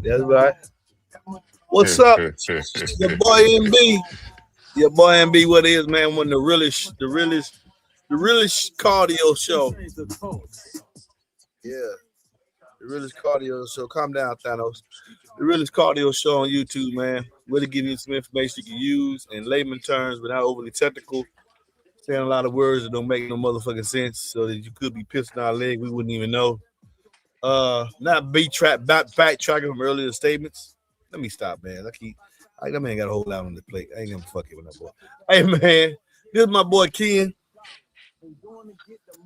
That's right. What's up? Your boy MB. Your boy MB, what it is, man? When the realest cardio show. Yeah, the realest cardio show. Calm down, Thanos. The realest cardio show on YouTube, man. Really giving you some information you can use in layman terms without overly technical. Saying a lot of words that don't make no motherfucking sense, so that you could be pissing our leg, we wouldn't even know. Not backtracking from earlier statements. Let me stop, man. That man got a whole lot on the plate. I ain't gonna fuck it with that boy. Hey man, this is my boy Ken.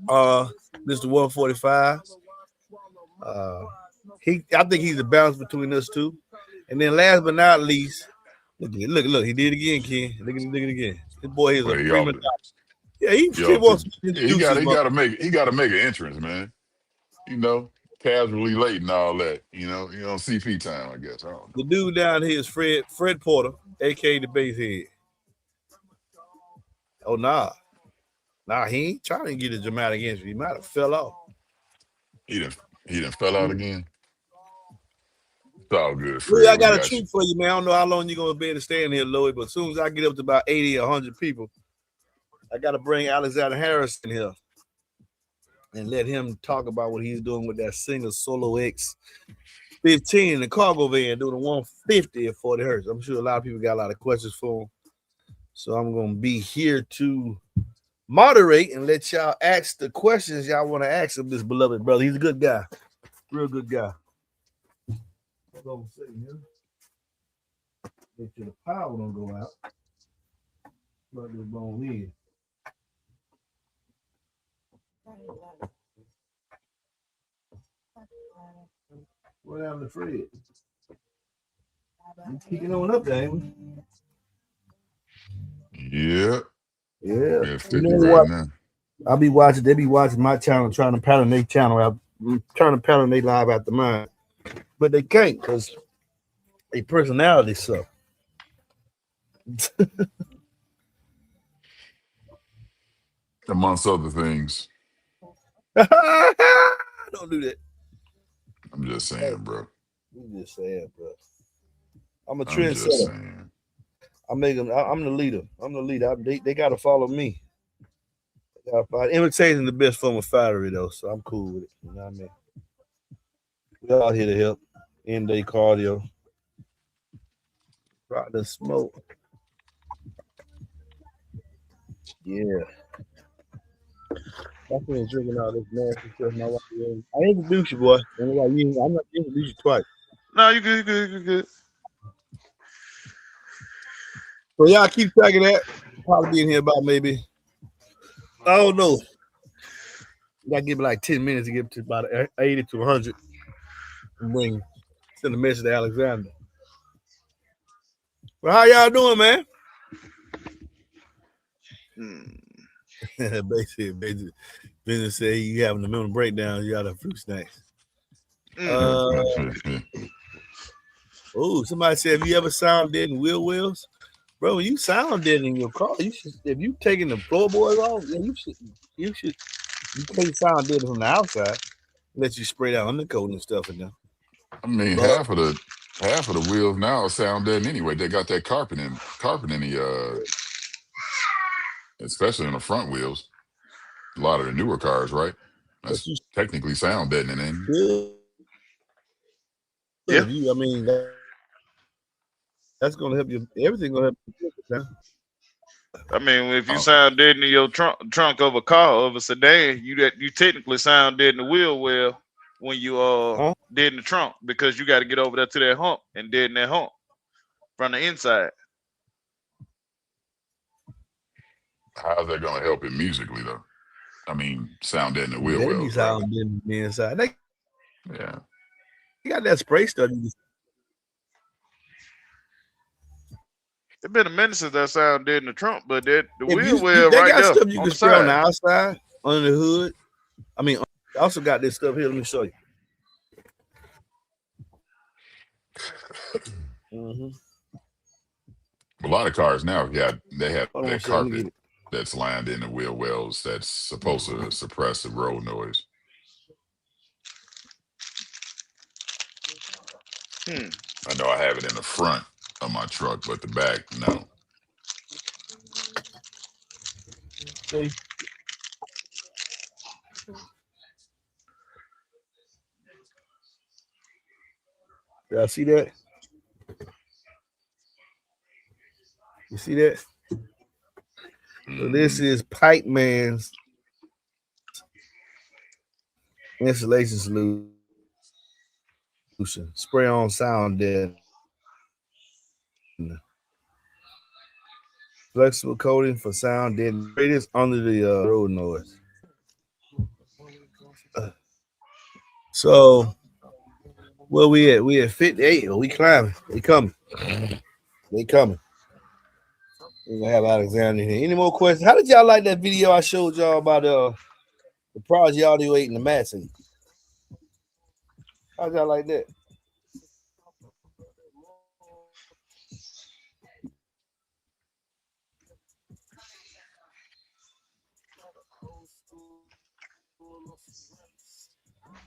Mr. 145. Uh, I think he's a balance between us two. And then last but not least, look, he did it again, Ken. Look at it again. This boy is a prima donna. Yeah, he wants to introduce he gotta make an entrance, man. You know, casually late and all that. You know, CP time, I guess. I don't know. The dude down here is Fred Porter, aka the Basshead. Oh nah, he ain't trying to get a dramatic entry. He might have fell off. He done fell out again. It's all good, Fred. I got a treat for you, man. I don't know how long you're gonna be able to stay in here, Lloyd, but as soon as I get up to about 80 or 100 people, I gotta bring Alexander Harris in here and let him talk about what he's doing with that single SoloX 15 in the cargo van, doing the 150 at 40 hertz. I'm sure a lot of people got a lot of questions for him. So I'm going to be here to moderate and let y'all ask the questions y'all want to ask of this beloved brother. He's a good guy. Real good guy. Hold on a second here. Make sure the power don't go out. Plug this bone in. What happened to Fred? He's kicking on up there, ain't we? Yeah. You know what? I'll be watching. They be watching my channel, trying to pattern their channel. I'm trying to pattern their live after mine, but they can't because their personality suck. Amongst other things. Don't do that. I'm just saying, bro. You just saying, bro. I'm a trendsetter. I'm the leader. They gotta follow me. Imitating the best form of flattery, though, so I'm cool with it. You know what I mean? We're out here to help end day cardio. Rock the smoke. Yeah. I've been drinking all this nasty stuff. My wife, I introduced you, boy. I'm not introduce you twice. No, you good. So y'all keep track of that. Probably be in here about maybe, I don't know. You gotta give me like 10 minutes to get to about 80 to 100 and send a message to Alexander. Well, how y'all doing, man? Basically, business say you having a mental breakdown. You got a fruit snacks. Somebody said, have you ever sound dead in wheel wells? Bro, when you sound dead in your car, you should, if you taking the floorboards off, you can't sound dead from the outside. Let you spray that undercoat and stuff in there. I mean, half of the wheels now sound dead anyway. They got that carpet in the especially in the front wheels. A lot of the newer cars, right? That's technically sound deadening. Yeah. I mean, that's gonna help you. Everything gonna help you. Man. I mean, if you sound dead in your trunk of a car, of a sedan, you technically sound dead in the wheel well when you dead in the trunk, because you got to get over there to that hump and dead in that hump from the inside. How's that gonna help it musically, though? I mean, sound dead in the wheel well. Sound dead in the inside. Yeah. You got that spray stuff. It's been a minute since that sound dead in the trunk, but the wheel well right there. Stuff you can spray on the outside, under the hood. I mean, I also got this stuff here. Let me show you. A lot of cars now, they have that carpet that's lined in the wheel wells that's supposed to suppress the road noise. I know I have it in the front of my truck, but the back, no. See? Y'all see that? You see that? So this is Pipe Man's installation solution. Spray on sound deadening. Flexible coating for sound deadening. It is under the road noise. So where we at? We at 58. We climbing. They coming. They coming. We're gonna have Alexander here. Any more questions? How did y'all like that video I showed y'all about the Prodigy Audio 8 and the Matson? How'd y'all like that?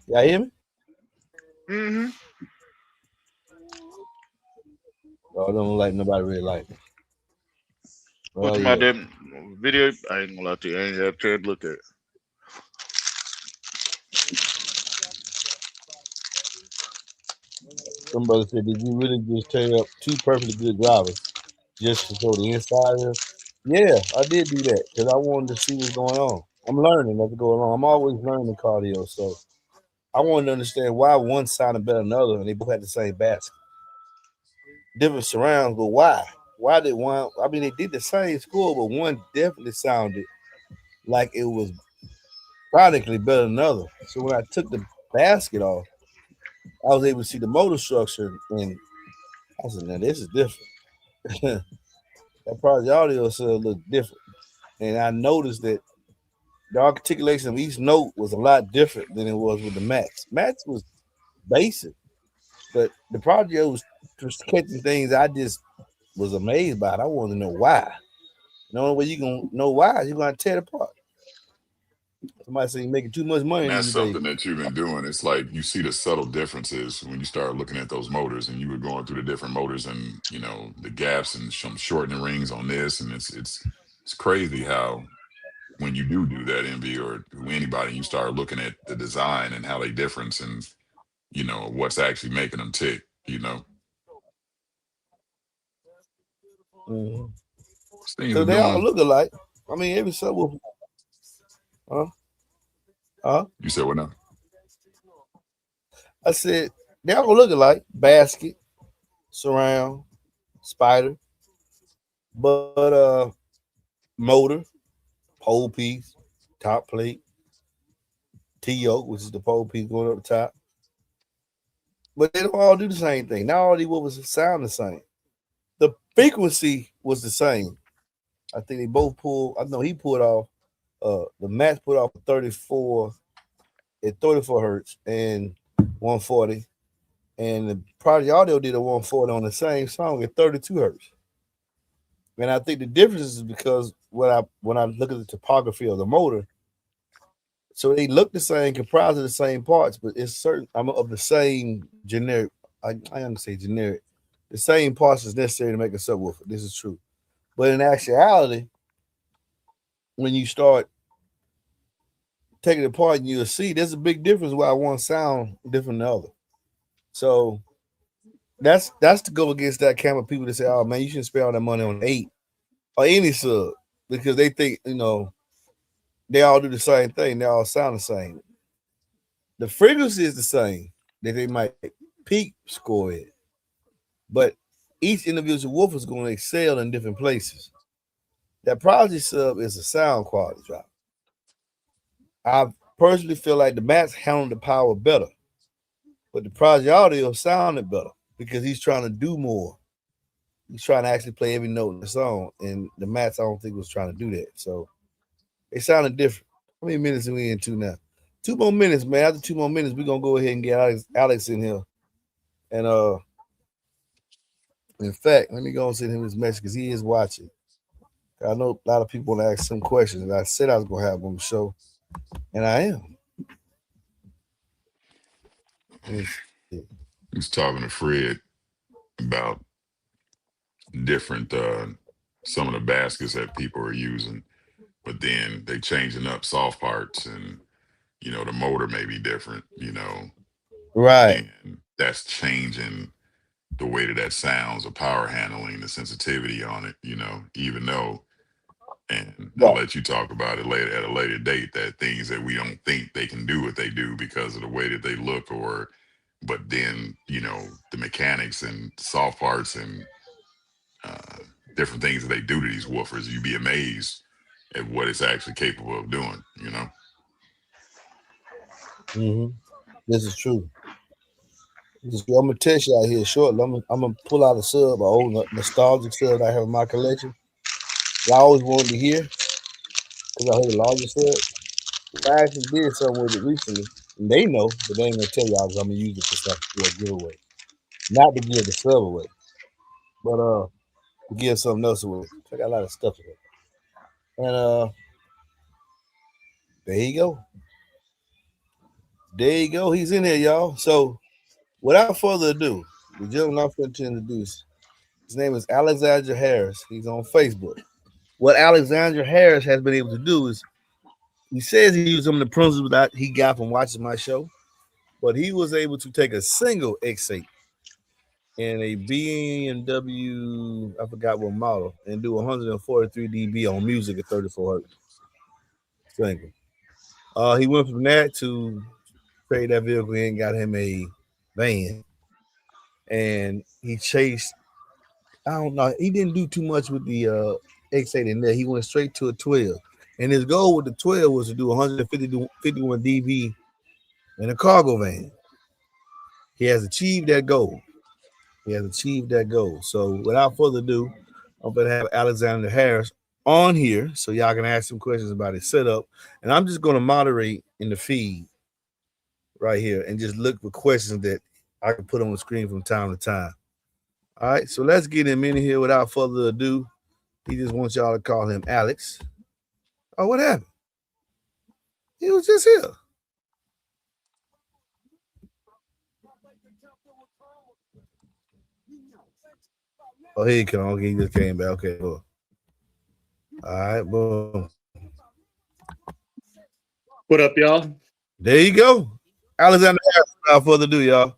Y'all hear me? Mm-hmm. Oh, I don't like nobody really like it. What's about that video? I ain't gonna lie to you. I ain't have to look at it. Some brother said, did you really just tear up two perfectly good drivers just to show the inside here? Yeah, I did do that because I wanted to see what's going on. I'm learning as I go along. I'm always learning cardio, so I wanted to understand why one sounded better than the other, and they both had the same basket. Different surrounds, but why? Why did one? I mean, they did the same score, but one definitely sounded like it was practically better than the other. So when I took the basket off, I was able to see the motor structure, and I said, "Now this is different." That Project Audio looked different, and I noticed that the articulation of each note was a lot different than it was with the Max. Max was basic, but the Project was catching things I just was amazed by it. I wanted to know why. The only way you gonna know why is you're gonna tear it apart. Somebody say you're making too much money And that's these days. something that you've been doing. It's like you see the subtle differences when you start looking at those motors, and you were going through the different motors, and the gaps and some shortening rings on this, and it's crazy how when you do that, MB, or anybody, you start looking at the design and how they difference, and what's actually making them tick. Mm-hmm. Things So are they all doing. look alike. I mean, every subwoofer. Huh? You said what now? I said they all look alike. Basket, surround, spider, but motor, pole piece, top plate, T-yoke, which is the pole piece going up the top. But they don't all do the same thing. Not all these woofers sound the same. The frequency was the same. I think they both pulled. I know he pulled off. The Max put off 34 at 34 hertz and 140, and the Project Audio did a 140 on the same song at 32 hertz. And I think the difference is because when I look at the topography of the motor, so they look the same, comprised of the same parts, but it's certain I'm of the same generic. I understand say generic. The same parts is necessary to make a subwoofer. This is true. But in actuality, when you start taking it apart, and you'll see there's a big difference why one sound different than the other. So that's to go against that camp of people that say, "Oh man, you shouldn't spend all that money on 8 or any sub," because they think they all do the same thing. They all sound the same. The frequency is the same that they might peak score it, but each individual woofer is going to excel in different places. That Prodigy sub is a sound quality drop. I personally feel like the Max handled the power better, but the Prodigy Audio sounded better because he's trying to do more. He's trying to actually play every note in the song, and the Max I don't think was trying to do that. So it sounded different. How many minutes are we into now? 2 more minutes, man. After 2 more minutes, we're gonna go ahead and get Alex in here. And in fact, let me go and send him his message because he is watching. I know a lot of people want to ask some questions, and I said I was gonna have him on the show, and I am. Let me see. I was talking to Fred about different some of the baskets that people are using, but then they changing up soft parts, and the motor may be different, Right. and that's changing the way that sounds, the power handling, the sensitivity on it, even though, and I'll Right. let you talk about it later at a later date, that things that we don't think they can do what they do because of the way that they look, but then, the mechanics and soft parts and different things that they do to these woofers, you'd be amazed at what it's actually capable of doing, Mm-hmm. This is true. I'm gonna test you out here shortly. I'm gonna pull out a sub, an old nostalgic sub that I have in my collection. I always wanted to hear because I heard the larger sub. I actually did something with it recently, and they know, but they ain't gonna tell y'all because I'm gonna use it for something for a giveaway. Not to give the sub away, but to give something else away. I got a lot of stuff in it, and there you go. There you go. He's in here, y'all. So, without further ado, the gentleman I'm going to introduce, his name is Alexander Harris. He's on Facebook. What Alexander Harris has been able to do is, he says he used some of the principles that he got from watching my show, but he was able to take a single X8 and a BMW, I forgot what model, and do 143 dB on music at 34 hertz. Single. He went from that to trade that vehicle and got him a van, and he chased. I don't know. He didn't do too much with the X8 in there. He went straight to a 12, and his goal with the 12 was to do 151 dB in a cargo van. He has achieved that goal. So, without further ado, I'm going to have Alexander Harris on here so y'all can ask some questions about his setup, and I'm just going to moderate in the feed right here and just look for questions that I can put on the screen from time to time. All right, so let's get him in here without further ado. He just wants y'all to call him Alex. Oh, what happened? He was just here. Oh, here he come. Okay, he just came back. Okay, cool. All right, boom. What up, y'all? There you go. Alexander Harris, without further ado, y'all.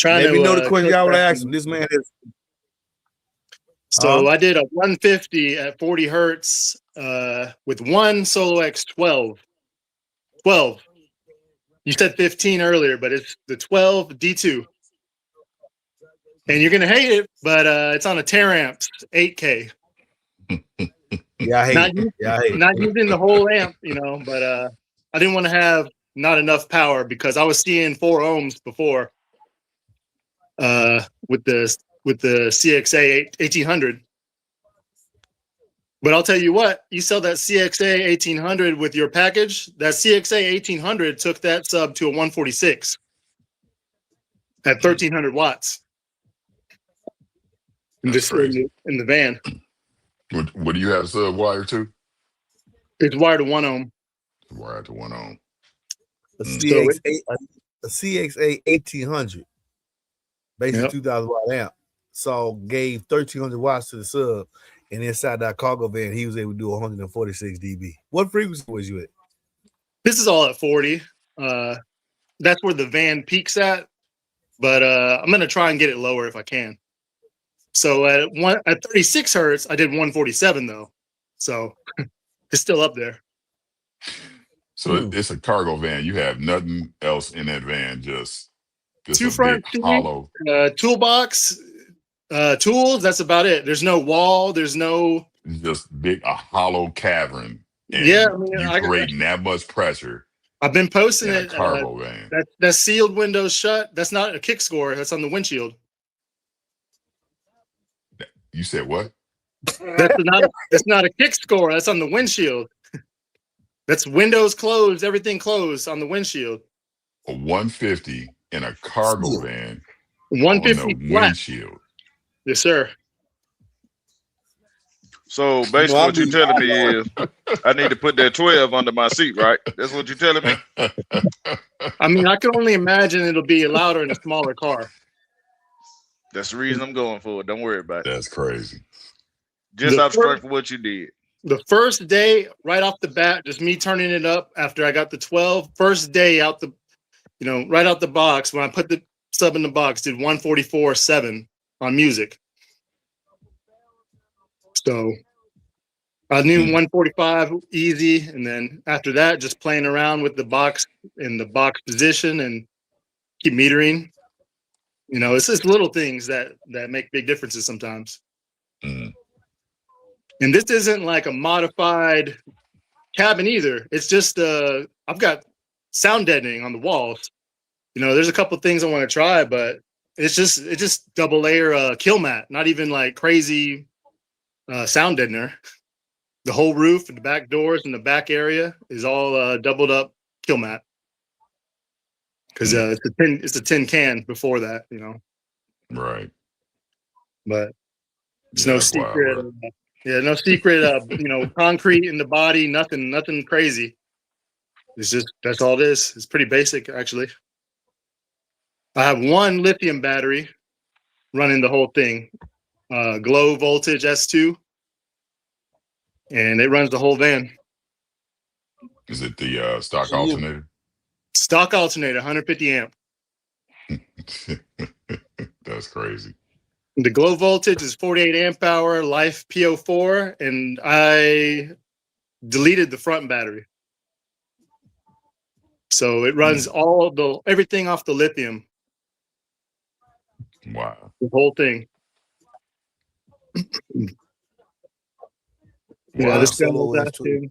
Let me know the question y'all would ask him. This man is. So I did a 150 at 40 hertz with one SoloX 12. 12. You said 15 earlier, but it's the 12 D2. And you're gonna hate it, but it's on a Teramps 8K. Yeah, I hate it. Not using the whole amp, but I didn't want to have not enough power because I was seeing 4 ohms before with the CXA 1800. But I'll tell you what, you sell that CXA 1800 with your package, that CXA 1800 took that sub to a 146 at 1300 watts. That's crazy. In the van. What do you have sub wire to? It's wired to 1 ohm. Wired to 1 ohm. A CXA 1800, basically 2000 watt amp. So gave 1300 watts to the sub, and inside that cargo van, he was able to do 146 dB. What frequency was you at? This is all at 40. That's where the van peaks at, but I'm gonna try and get it lower if I can. So at 36 hertz, I did 147 though, so it's still up there. So it's a cargo van. You have nothing else in that van, just 2 front big hollow toolbox, tools. That's about it. There's no wall. There's no just a hollow cavern. And yeah, I mean, you're creating that much pressure. I've been posting in it. A cargo van. That's sealed windows shut. That's not a kick score. That's on the windshield. You said what? That's not a kick score. That's on the windshield. That's windows closed, everything closed on the windshield. A 150 in a cargo van. 150 on the windshield. Yes, sir. So basically, what you're telling me is I need to put that 12 under my seat, right? That's what you're telling me. I mean, I can only imagine it'll be louder in a smaller car. That's the reason I'm going for it. Don't worry about it. That's crazy. Just off strength for what you did. The first day, right off the bat, just me turning it up after I got the 12. First day out the, right out the box, when I put the sub in the box, did 144.7 on music. So I knew 145 easy, and then after that, just playing around with the box in the box position and keep metering. It's just little things that make big differences sometimes. Mm. And this isn't like a modified cabin either. It's just I've got sound deadening on the walls. There's a couple things I want to try, but it's just double layer kill mat, not even like crazy sound deadener. The whole roof and the back doors and the back area is all doubled up kill mat. Because it's a tin can before that, Right. But it's no secret. No secret. Concrete in the body, nothing crazy. It's just that's all it is. It's pretty basic, actually. I have one lithium battery running the whole thing, Glow Voltage S2, and it runs the whole van. Is it the stock alternator? Stock alternator, 150 amp. That's crazy. The Glow Voltage is 48 amp hour, Life PO4, and I deleted the front battery. So it runs everything off the lithium. Wow. The whole thing. Wow. This S2.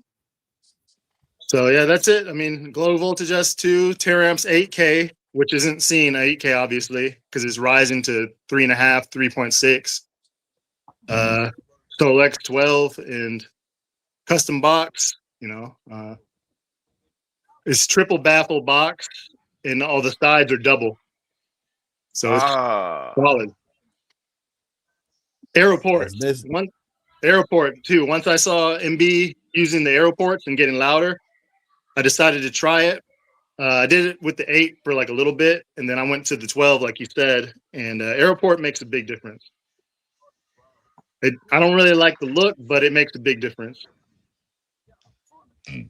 So yeah, that's it. I mean, Glow Voltage S2, Teramps 8K, which isn't seeing 8K obviously because it's rising to 3.5, 3.6. SoloX 12 and custom box. It's triple baffle box, and all the sides are double. So it's solid. Aeroports. Aeroport too. Once I saw MBE using the aeroports and getting louder, I decided to try it. I did it with the 8 for like a little bit, and then I went to the 12, like you said. And airport makes a big difference. I don't really like the look, but it makes a big difference. You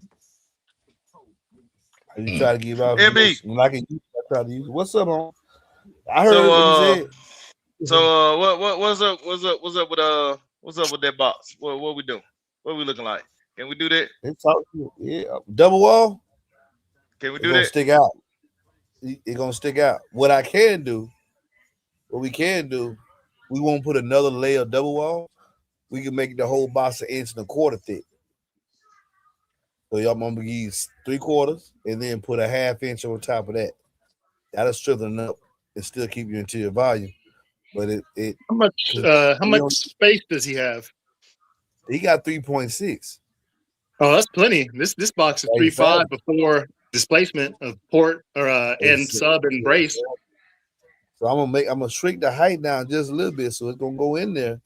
try to give out MB. when I can use it, I try to use it. What's up, on? I heard what you said. So what's up with that box? What we doing? What we looking like? Can we do that? Yeah, double wall. Can we do that? Stick out. It's gonna stick out. What we can do, we won't put another layer of double wall. We can make the whole box 1.25 inches thick. So y'all gonna use 3/4 and then put a 1/2 inch on top of that. That'll strengthen up and still keep your interior volume. But how much space does he have? He got 3.6. Oh, that's plenty. This box is 3.5 before displacement of port or and sub and brace. So I'm gonna shrink the height down just a little bit, so it's gonna go in there.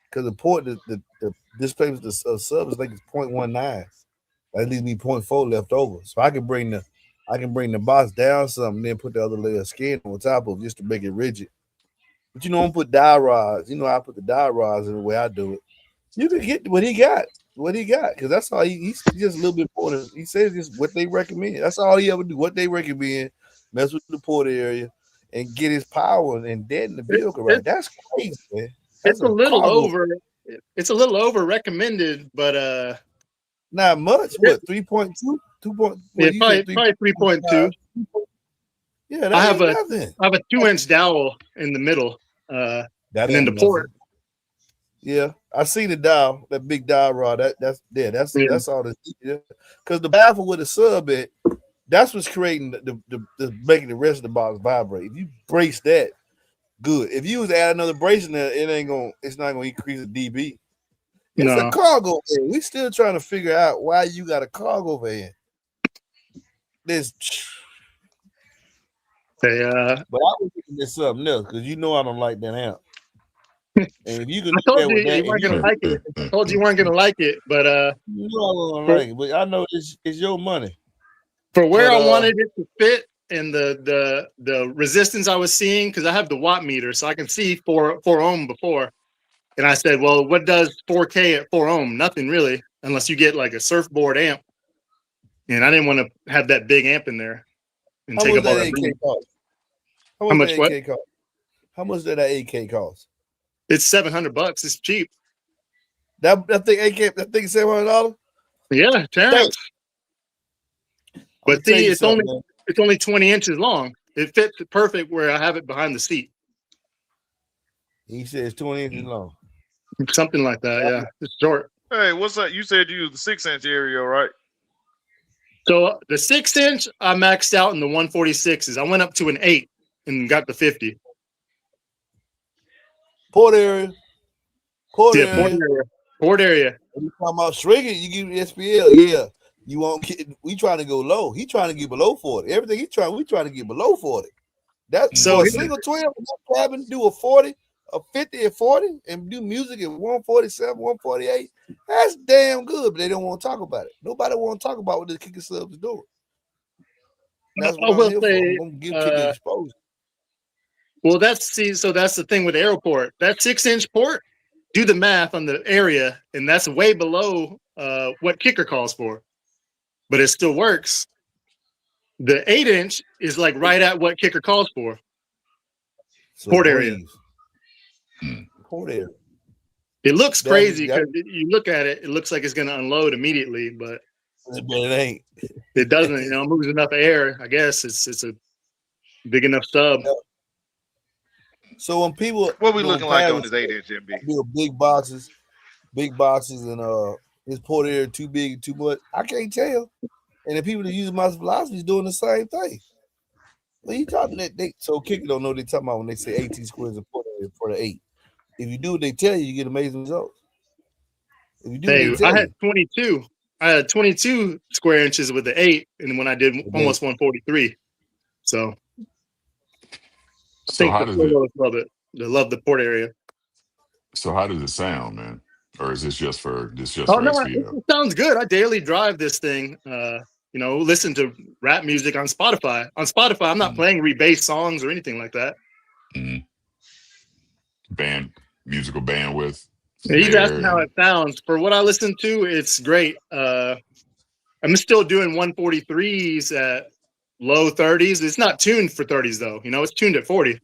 Because the port, the displacement of the sub is like it's 0.19. That leaves me 0.4 left over. So I can bring the box down some and then put the other layer of skin on top of it just to make it rigid. But I'm gonna put dye rods. I put the dye rods in the way I do it. You can get what he got, because that's all he's just a little bit more than he says just what they recommend. That's all he ever do. What they recommend, mess with the port area and get his power and deaden the vehicle right. That's crazy, man. It's a little over. It's a little over recommended, but not much. What 3.2, 2. Yeah, probably 3.2. Yeah, I have a 2-inch dowel in the middle, and then the port. Yeah, I see the dowel, that big dowel rod. That's all this. Because the baffle with the sub it, that's what's creating the making the rest of the box vibrate. If you brace that, good. If you was to add another brace in there, it's not gonna increase the dB. It's a cargo van. We still trying to figure out why you got a cargo van. But I was thinking there's something else because I don't like that amp. And if you can I do told that you with that, you weren't gonna like it. I told you weren't gonna like it, but you know I won't like it, but I know it's your money. for where But, I wanted it to fit and the resistance I was seeing, because I have the watt meter, so I can see 4 ohm before. And I said, well, what does 4K at 4 ohm? Nothing really, unless you get like a surfboard amp. And I didn't want to have that big amp in there and how take much up all that that 8K room. cost? How much that what? 8K cost? How much did that 8K cost? It's $700. It's cheap. That thing 8K, that thing $700. Yeah, Terrence. But see, it's man. only 20 inches long. It fits perfect where I have it behind the seat. He says 20 inches long. Something like that. Yeah, it's short. Hey, what's up? You said you used the 6-inch area, right? So the 6-inch, I maxed out in the 146s. I went up to an 8 and got the 50. Port area. Port Yeah, area. port area. When you talking about shrinking, you give SPL. Yeah. You won't get, we trying to go low. He trying to get below 40. Everything we trying to get below 40. That So for a single 12, cabin, do a 40, a 50 and 40, and do music at 147, 148. That's damn good, but they don't want to talk about it. Nobody want to talk about what the kicker subs is doing. That's what I'm here for. I'm gonna give kicker exposure. Well, that's the thing with Aeroport. That 6-inch port, do the math on the area, and that's way below what kicker calls for. But it still works. The 8-inch is like right at what kicker calls for. So Port area. Port area. It looks crazy because you look at it, it looks like it's going to unload immediately, but it ain't. It doesn't. It moves enough air. I guess it's a big enough sub. So when people, what we looking like on this 8-inch MB? Big boxes, and his port area too big, too much. I can't tell. And the people that use my philosophy is doing the same thing. Well, you talking that so kicker don't know what they talking about when they say 18 squares of port area for the 8. If you do what they tell you, you get amazing results. If you do what they tell I had 22. I had 22 square inches with the 8, and when I did almost 143. So I think how does it love it? They love the port area. So how does it sound, man? Or is this just for SPL? It sounds good. I daily drive this thing. Listen to rap music on Spotify. On Spotify, I'm not playing rebased songs or anything like that. Musical bandwidth. He's asking how it sounds. For what I listen to, it's great. I'm still doing 143s at low 30s. It's not tuned for 30s though. It's tuned at 40.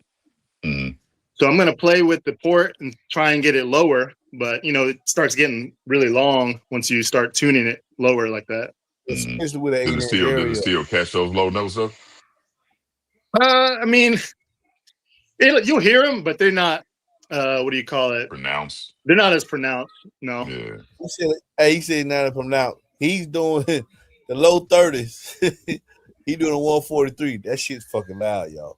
So I'm going to play with the port and try and get it lower. But, it starts getting really long once you start tuning it lower like that. Especially with an 8-inch area. Does it still catch those low notes though? You'll hear them, but they're not, what do you call it? Pronounced. They're not as pronounced. No. Yeah. He said not as pronounced. He's doing the low 30s. He doing a 143. That shit's fucking loud, y'all.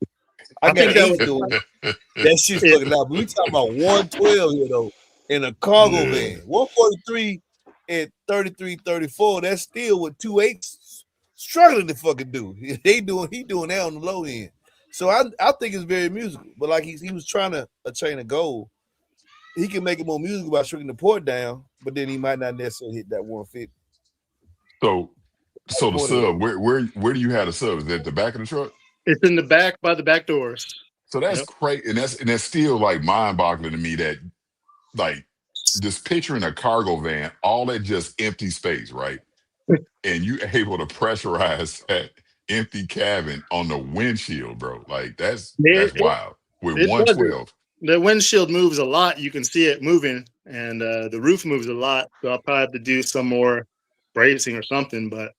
I think that shit's fucking loud. But we talking about 112 here though in a cargo van. 143 at 33, 34. That's still what 2.8s struggling to fucking do. He doing that on the low end. So I think it's very musical. But like he was trying to attain a goal. He can make it more musical by shrinking the port down, but then he might not necessarily hit that 150. So the sub, where do you have the sub? Is that the back of the truck? It's in the back by the back doors. So that's great, and that's still like mind-boggling to me that like just picturing a cargo van, all that just empty space, right? And you able to pressurize that empty cabin on the windshield, bro. Like that's wild. With 112. The windshield moves a lot. You can see it moving, and the roof moves a lot. So I'll probably have to do some more bracing or something. But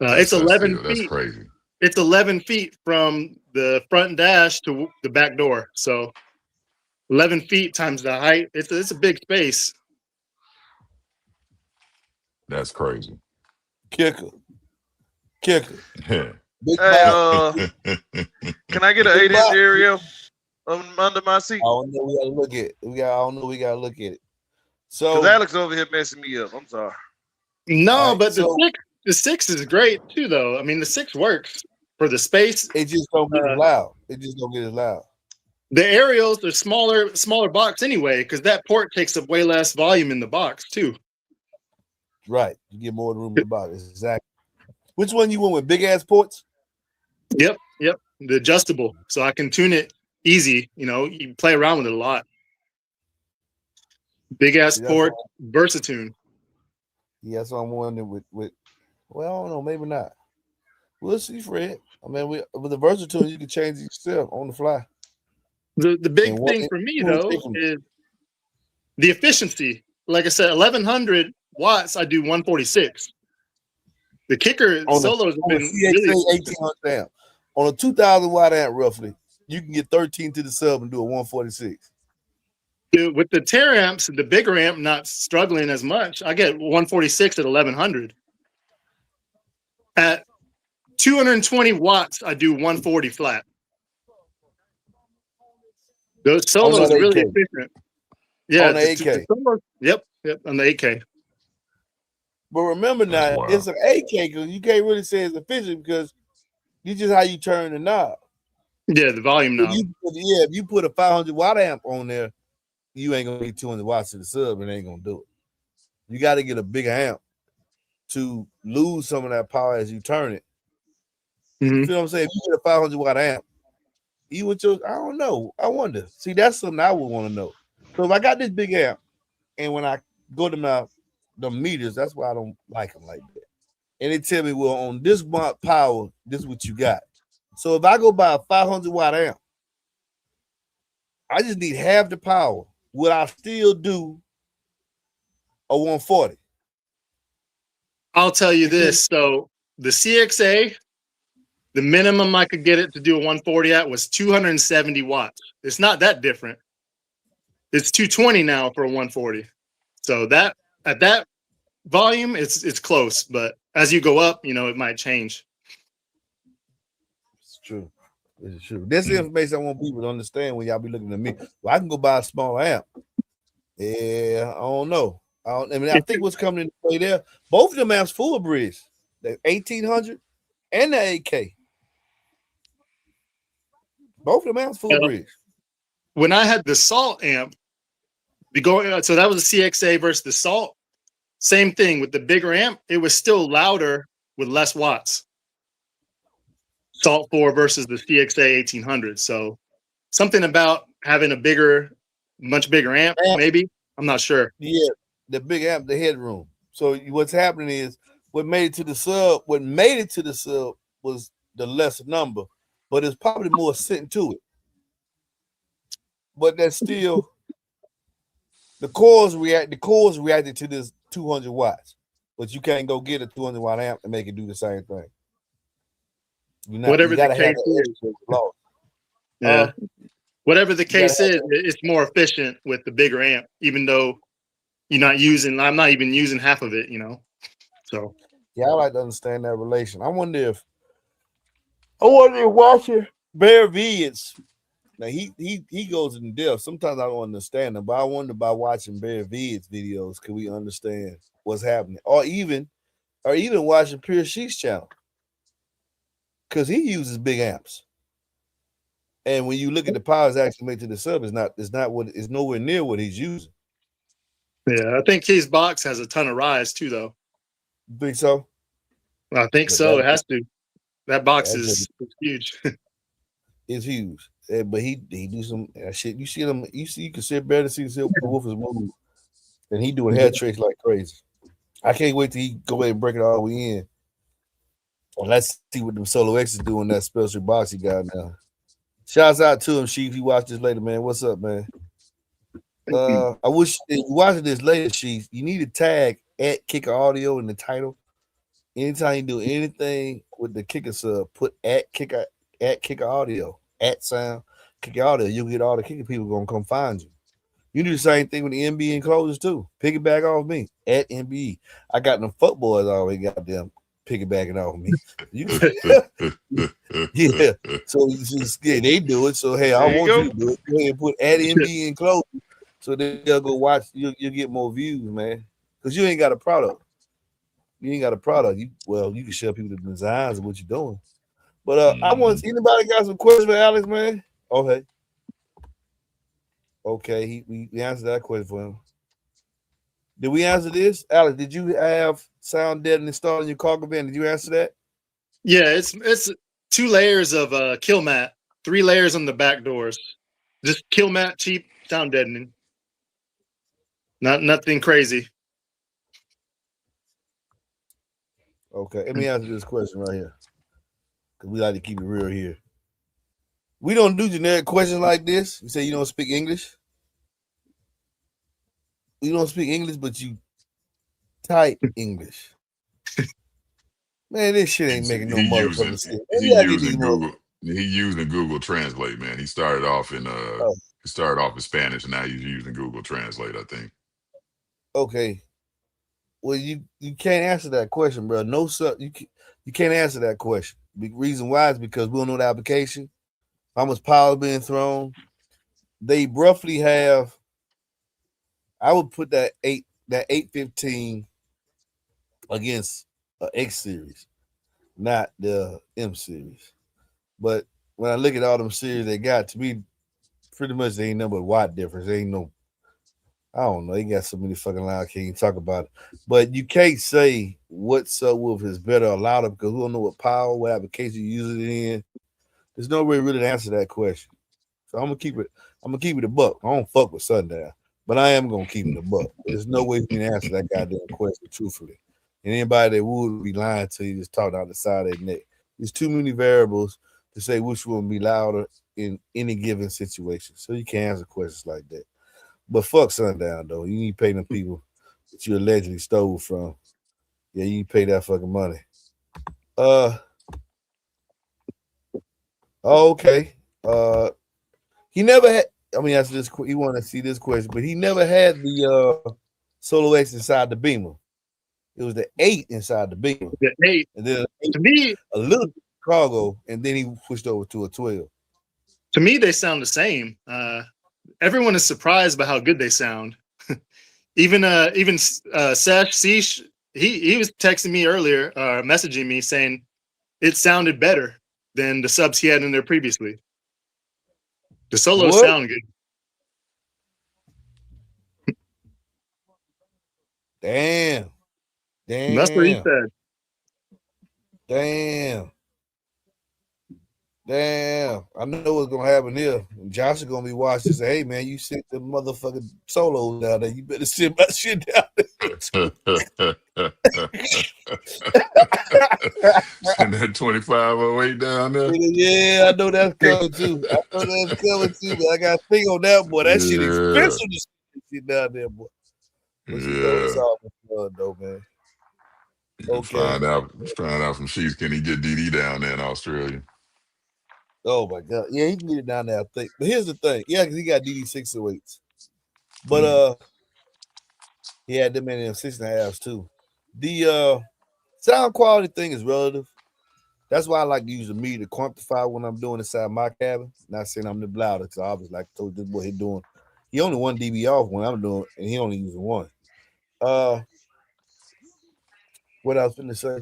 it's 11 feet. That's crazy. It's 11 feet from the front dash to the back door. So 11 feet times the height. It's a big space. That's crazy. Kicker. Hey, can I get an 8-inch area under my seat? I don't know. We gotta look at it. We gotta look at it. So because Alex over here messing me up. I'm sorry. No, but the 6 is great too, though. The 6 works for the space. It just don't get as loud. It just don't get as loud. The aerials are smaller box anyway, because that port takes up way less volume in the box too. Right. You get more room in the box. Exactly. Which one you went with? Big ass ports? Yep. The adjustable, so I can tune it easy. You know, you play around with it a lot. Big ass port, Versatune. Yeah, that's what I'm wondering with. Well, I don't know, maybe not. We'll see, Fred. I mean, with the Versatune, you can change it yourself on the fly. The big thing for me though is the efficiency. Like I said, 1100 watts. I do 146. The kicker solos have been really 1800 amp. On a 2000 watt amp, roughly, you can get 13 to the sub and do a 146. With the tear amps, the bigger amp not struggling as much. I get 146 at 1100. At 220 watts, I do 140 flat. Those solos are really efficient. Yeah, on the 8K. Yep, on the 8K. But remember now, it's an 8K because you can't really say it's efficient because you just how you turn the knob. Yeah, the volume knob. If you put a 500 watt amp on there, you ain't gonna get 200 watts to the sub and ain't gonna do it. You got to get a bigger amp to lose some of that power as you turn it. You feel what I'm saying? If you get a 500 watt amp, you would just, I don't know. I wonder. See, that's something I would want to know. So if I got this big amp, and when I go to the meters, that's why I don't like them like that. And they tell me, well, on this watt power, this is what you got. So if I go buy a 500 watt amp, I just need half the power. Would I still do a 140? I'll tell you this. So the CXA, the minimum I could get it to do a 140 at was 270 watts. It's not that different. It's 220 now for a 140. So that at that volume, it's close. But as you go up, you know, it might change. It's true. It's true. This is information I want people to understand when y'all be looking at me. Well, I can go buy a small amp. Yeah, I don't know. I think what's coming into play there, both of them amps full bridge, the 1800 and the 8K. Both of them amps full bridge. When I had the Salt amp, so that was the CXA versus the Salt. Same thing with the bigger amp. It was still louder with less watts. Salt 4 versus the CXA 1800. So something about having a much bigger amp, maybe. I'm not sure. Yeah, the big amp, the headroom. So what's happening is what made it to the sub was the lesser number, but it's probably more sitting to it. But that's still the cores reacted to this 200 watts, but you can't go get a 200 watt amp and make it do the same thing. Whatever the case is. Yeah. Whatever the case is, it's more efficient with the bigger amp, even though I'm not even using half of it, you know. So yeah, I like to understand that relation. I wonder if watching Bear Vids. Now he goes in depth. Sometimes I don't understand them, but I wonder by watching Bear Vids videos, can we understand what's happening? Or even watching Pure Sheets channel. Because he uses big amps. And when you look at the powers actually made to the sub, it's nowhere near what he's using. Yeah, I think his box has a ton of rise too, though. Think so? I think so. It has to. That box is huge. It's huge. But he do some shit. You see them, you can sit better to see the Subwoofers move. And he doing head tricks like crazy. I can't wait till he go ahead and break it all the way in. Well, let's see what them SoloX is doing, that special box he got now. Shouts out to him, Chief. He watch this later, man. What's up, man? I wish if you watching this later, Chief, you need to tag at Kicker Audio in the title. Anytime you do anything with the Kicker sub, put at Kicker Audio, at sound Kicker Audio. You'll get all the Kicker people gonna come find you. You do the same thing with the MBE enclosures too. Piggyback off me at MBE. I got them fuck boys already got them piggybacking off me. Yeah. So they do it. So hey, I want you to do it. Go ahead and put at MBE enclosures so they'll go watch. You'll get more views, man. Because you ain't got a product. You ain't got a product. You can show people the designs of what you're doing. But I want anybody got some questions for Alex, man? Okay. Okay, we answered that question for him. Did we answer this, Alex? Did you have sound deadening installed in your cargo van? Did you answer that? Yeah, it's 2 layers of kill mat, 3 layers on the back doors. Just kill mat, cheap sound deadening. Nothing crazy. Okay, let me answer this question right here, because we like to keep it real here. We don't do generic questions like this. You say you don't speak English. You don't speak English, but you type English. Man, this shit ain't making no motherfucking sense. He using Google Translate, man. He started off in Spanish, and now he's using Google Translate, I think. Okay. Well, you can't answer that question, bro. No, sir. You can't answer that question. The reason why is because we don't know the application, how much power is being thrown. They roughly have. I would put that 815 against an X series, not the M series. But when I look at all them series they got, to me, pretty much they ain't no but watt difference. They ain't no. I don't know. They got so many fucking lines. Can't even talk about it. But you can't say what subwoofer is better or louder because we don't know what power, what application you use it in. There's no way really to answer that question. So I'm gonna keep it. I'm gonna keep it a buck. I don't fuck with sundown, but I am gonna keep it a buck. There's no way for me to answer that goddamn question truthfully. And anybody that would be lying to you just talking out the side of their neck. There's too many variables to say which one will be louder in any given situation. So you can't answer questions like that. But fuck sundown though. You need to pay them people that you allegedly stole from. Yeah, you need to pay that fucking money. Okay. He never had. I mean, answer this. He want to see this question, but he never had the SoloX inside the Beamer. It was the 8 inside the Beamer. The 8. And then To me, a little cargo, and then he switched over to a 12. To me, they sound the same. Everyone is surprised by how good they sound. even Sesh Seesh, he was texting me earlier, messaging me saying it sounded better than the subs he had in there previously. The solos sound good. Damn. That's what he said. Damn. I know what's gonna happen here. Josh is gonna be watching and say, hey man, you sit the motherfucking solos down there. You better sit my shit down there. Send that 2508 down there. Yeah, I know that's coming too. But I gotta think on that, boy. That shit expensive to sit down there, boy. But you know, it's all fun though, man. Okay. Find out from Sheets, can he get DD down there in Australia? Oh my god. Yeah, he can get it down there, I think. But here's the thing. Yeah, because he got DD 608s. But he had them in them 6.5s too. The sound quality thing is relative. That's why I like to use a meter to quantify when I'm doing inside my cabin. Not saying I'm the louder, because obviously, like I told you, what he's doing. He only 1 dB off when I'm doing, and he only using 1. What I was going to say?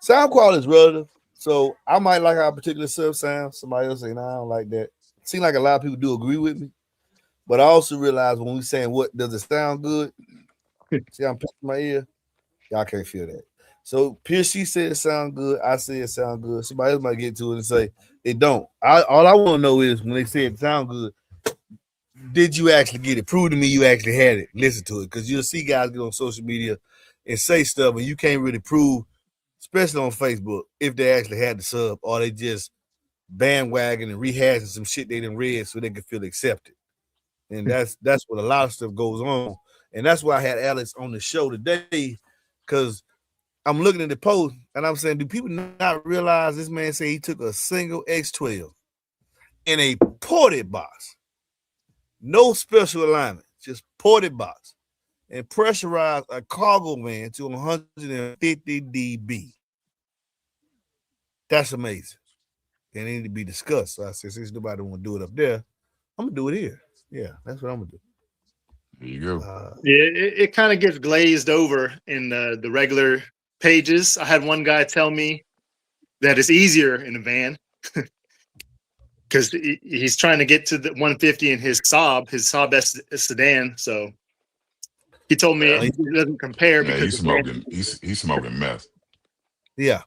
Sound quality is relative. So I might like how a particular sub sound. Somebody else say, nah, I don't like that. Seems like a lot of people do agree with me. But I also realize when we saying what does it sound good? See, I'm pinching my ear. Y'all can't feel that. So Pierce, she said it sound good. I say it sound good. Somebody else might get to it and say it don't. All I want to know is when they say it sound good, did you actually get it? Prove to me you actually had it. Listen to it. Because you'll see guys get on social media and say stuff and you can't really prove, especially on Facebook, if they actually had the sub or they just bandwagon and rehashing some shit they didn't read so they can feel accepted. And that's what a lot of stuff goes on. And that's why I had Alex on the show today, because I'm looking at the post and I'm saying, do people not realize this man said he took a single X12 in a ported box, no special alignment, just ported box, and pressurized a cargo van to 150 dB. That's amazing. It need to be discussed. So I said, since nobody want to do it up there, I'm gonna do it here. Yeah, that's what I'm gonna do. There you go. It kind of gets glazed over in the regular pages. I had one guy tell me that it's easier in a van. because he's trying to get to the 150 in his Saab sedan. So he told me it doesn't compare because he's smoking. He's smoking meth. Yeah,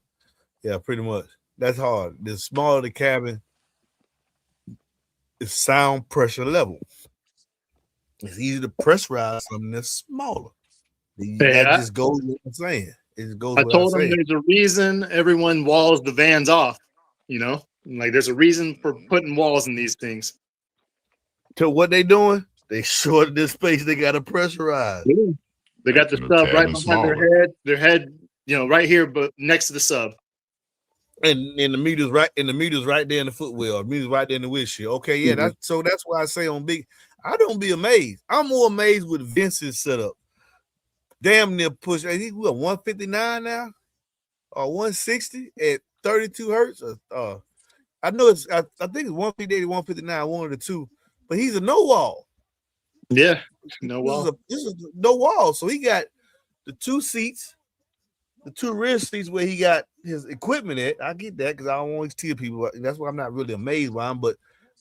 pretty much. That's hard. The smaller the cabin, the sound pressure level. It's easy to pressurize something that's smaller. That just goes with what I'm saying. It goes. I told him there's a reason everyone walls the vans off. You know, like there's a reason for putting walls in these things. So what they doing? They shorted this space. They got to pressurize. Yeah. They got the sub right behind their head. You know, right here, but next to the sub. And the meter's right. And the meter's right there in the footwell. The meter's right there in the windshield. Okay, yeah. That's why I say on big. I don't be amazed. I'm more amazed with Vince's setup. Damn near push. He 159 now, or 160 at 32 hertz. I know it's. I think it's 158, 159, one of the two. But he's a no wall. Yeah, no wall. This is no wall. So he got the two seats, the two rear seats where he got his equipment at. I get that because I don't always tell people. That's why I'm not really amazed by him. But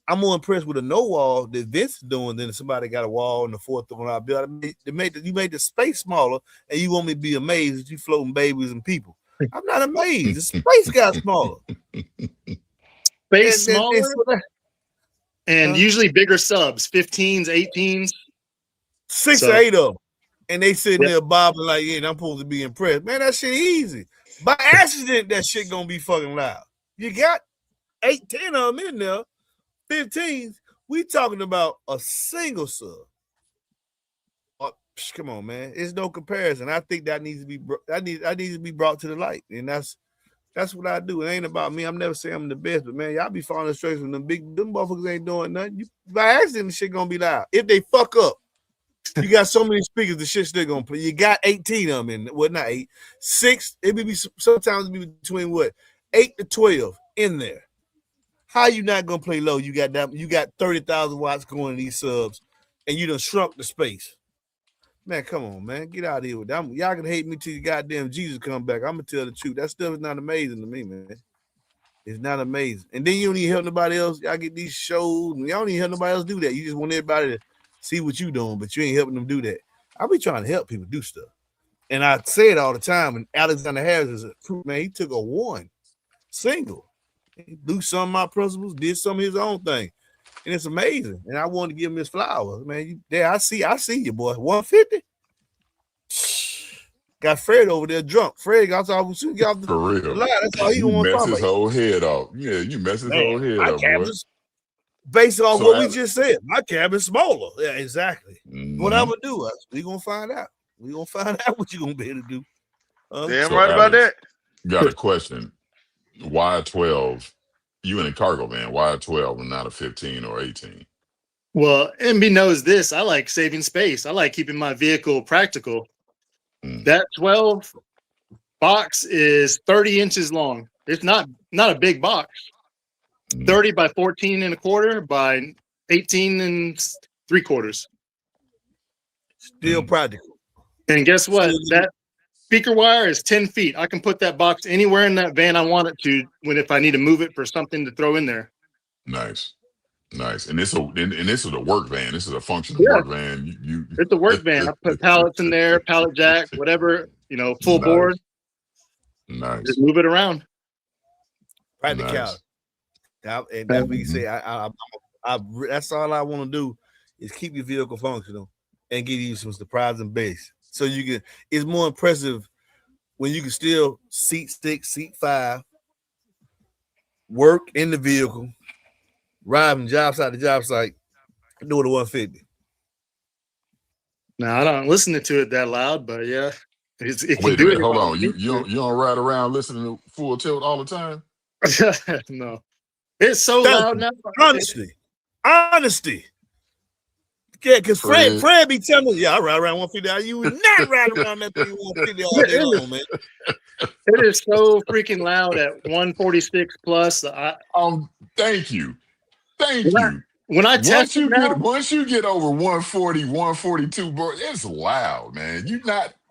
I'm more impressed with a no wall that Vince is doing than somebody got a wall in the fourth one I built. You made the space smaller, and you want me to be amazed that you floating babies and people. I'm not amazed. The space got smaller. Space smaller, and usually bigger subs, 15s, 18s. 6 or 8 of them. And they sitting there bobbing like, yeah, I'm supposed to be impressed. Man, that shit easy. By accident, that shit gonna be fucking loud. You got 8, 10 of them in there. 15s, we talking about a single sub. Come on, man. It's no comparison. I think that needs to be needs to be brought to the light. And that's what I do. It ain't about me. I'm never saying I'm the best, but man, y'all be following straight from them motherfuckers ain't doing nothing. By accident, the shit gonna be loud. If they fuck up, you got so many speakers, the shit still gonna play. You got 18 of them in, well, not 8, 6. It be sometimes be between 8 to 12 in there. How you not gonna play low? You got 30,000 watts going in these subs, and you done shrunk the space. Man, come on, man, get out of here with that. Y'all can hate me till you goddamn Jesus come back. I'm gonna tell the truth. That stuff is not amazing to me, man. It's not amazing. And then you don't even help nobody else. Y'all get these shows, and y'all don't even help nobody else do that. You just want everybody to see what you doing, but you ain't helping them do that. I be trying to help people do stuff, and I say it all the time. And Alexander Harris is a proof, man. He took a 1 single. He blew some of my principles, did some of his own thing, and it's amazing. And I want to give him his flowers, man. I see you, boy. 150. Got Fred over there drunk. Fred got off the line. That's all he want to talk about. You mess his whole head off. Yeah, you mess his whole head up, boy. Based on what we just said, my cabin's smaller. Yeah, exactly. Mm-hmm. What I'm gonna do? We gonna find out. We gonna find out what you gonna be able to do. Damn right about that. Got a question. Why a 12? You in a cargo van? Why a 12 and not a 15 or 18? Well, MB knows this. I like saving space. I like keeping my vehicle practical. That 12 box is 30 inches long. It's not a big box. 30 by 14 and a quarter by 18 and 3/4. Still practical. And guess what? That speaker wire is 10 feet. I can put that box anywhere in that van I want it to if I need to move it for something to throw in there. Nice. And this is a work van. This is a functional work van. It's a work van. I put pallets in there, pallet jack, whatever, full board. Nice. Just move it around. Practicality. And that's what you say. That's all I want to do is keep your vehicle functional and give you some surprising bass. So you can. It's more impressive when you can still seat 6, seat 5, work in the vehicle, ride from job site to job site, do it at 150. Now I don't listen to it that loud, but yeah, it Wait a minute, hold on. You don't ride around listening to full tilt all the time? No. It's so loud now. Honesty. Yeah, because Fred be telling me, I ride around 150. You would not ride around that thing 150 all day long, man. It is so freaking loud at 146 plus. Thank you. When I test once you get over 140, 142, bro, it's loud, man.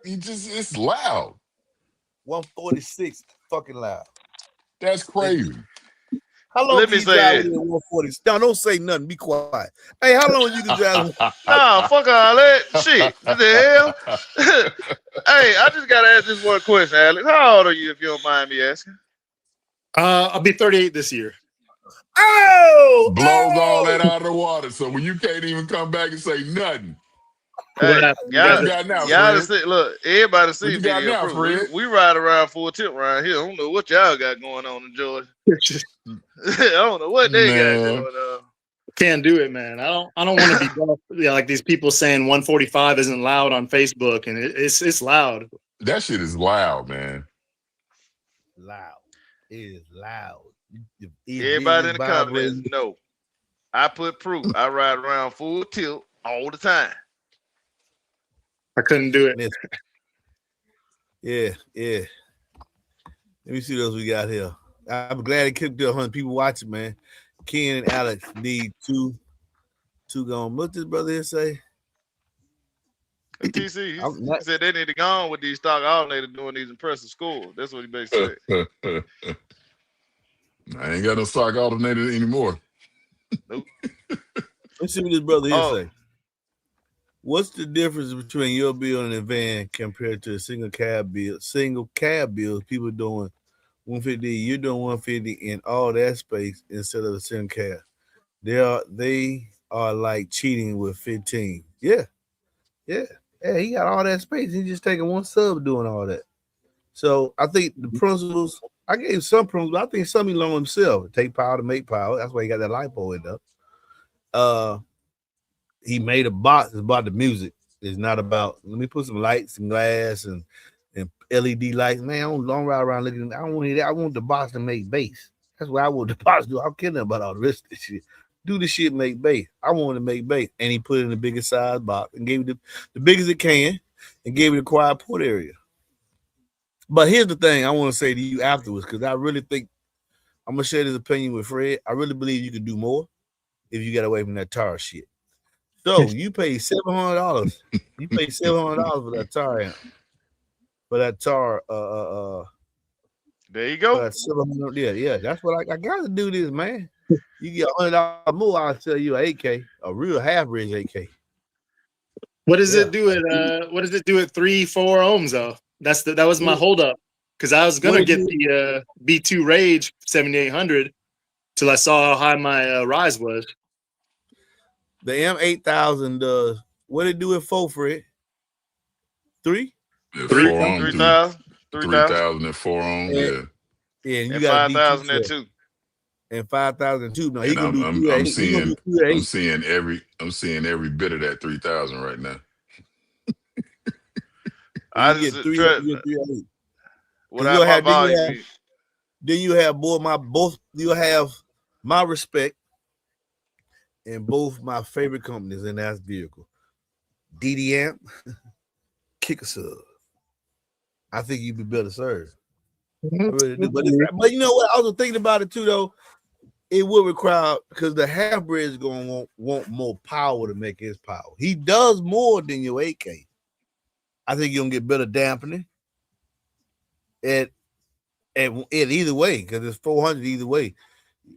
It's loud. 146 fucking loud. That's crazy. How long Let can me you say drive this. with a 140? No, don't say nothing. Be quiet. Hey, how long you can drive? Nah, fuck all that shit. What the hell? Hey, I just gotta ask this one question, Alex. How old are you, if you don't mind me asking? I'll be 38 this year. Oh, Blows all that out of the water. So when you can't even come back and say nothing, Hey, What what you got now, y'all to Fred? see. Look, everybody What see you got video now, proof. Fred? We ride around full tip around here. I don't know what y'all got going on in Georgia. I don't know what they got Man, going on. Can't do it, man. I don't want to be like these people saying 145 isn't loud on Facebook, and it's loud. that shit is loud, man. loud. It is loud. It Everybody is in the comments, vibrating. no. I put proof. I ride around full tilt all the time. I couldn't do it. Yeah. Let me see those we got here. I'm glad it kept 100 people watching, man. Ken and Alex need two gone. What this brother here say? TC, I'm he not- said they need to go on with these stock alternators doing these impressive scores. That's what he basically said. I ain't got no stock alternator anymore. Nope. Let's see what this brother here Oh. say. What's the difference between your bill and a van compared to a single cab bill? Single cab bills, people doing 150, you're doing 150 in all that space instead of a single cab. They are like cheating with 15. Yeah. He got all that space. He's just taking one sub doing all that. So I think the principles, I gave some principles. I think some he learned himself. Take power to make power. That's why he got that lipo in there. He made a box. It's about the music. It's not about, let me put some lights and glass and LED lights. Man, I don't ride around looking. I don't want that. I want the box to make bass. That's what I want the box to do. I'm kidding about all the rest of this shit. Do the shit, make bass. I want to make bass. And he put it in the biggest size box and gave it the biggest it can and gave it a quiet port area. But here's the thing I want to say to you afterwards, because I really think I'm going to share this opinion with Fred. I really believe you could do more if you got away from that tar shit. So you pay $700. You pay $700 for that tar amp. For that tar, There you go. yeah. That's what I got to do this, man. You get $100 more, I'll sell you an 8K, a real half bridge 8K. What does it do at 3-4 ohms though? That was my holdup, because I was gonna get the B2 Rage 7800 till I saw how high my rise was. The M8000 does what it do at 4, Fred? 3? Yeah, 3,000. 3,000 and 4 ohm. Yeah. Yeah, and you And got 5,000 there too. And 5,002. No, he And gonna do 3 I'm seeing every bit of that 3,000 right now. I you just get 3, try, you get 308. without my volume. Then you have you have my respect and both my favorite companies in that vehicle. DD amp, kick a sub. I think you'd be better served. I really do. But you know what? I was thinking about it too, though. It will require, because the half bridge is gonna want more power to make his power. He does more than your 8K. I think you're gonna get better dampening. At either way, because it's 400 either way.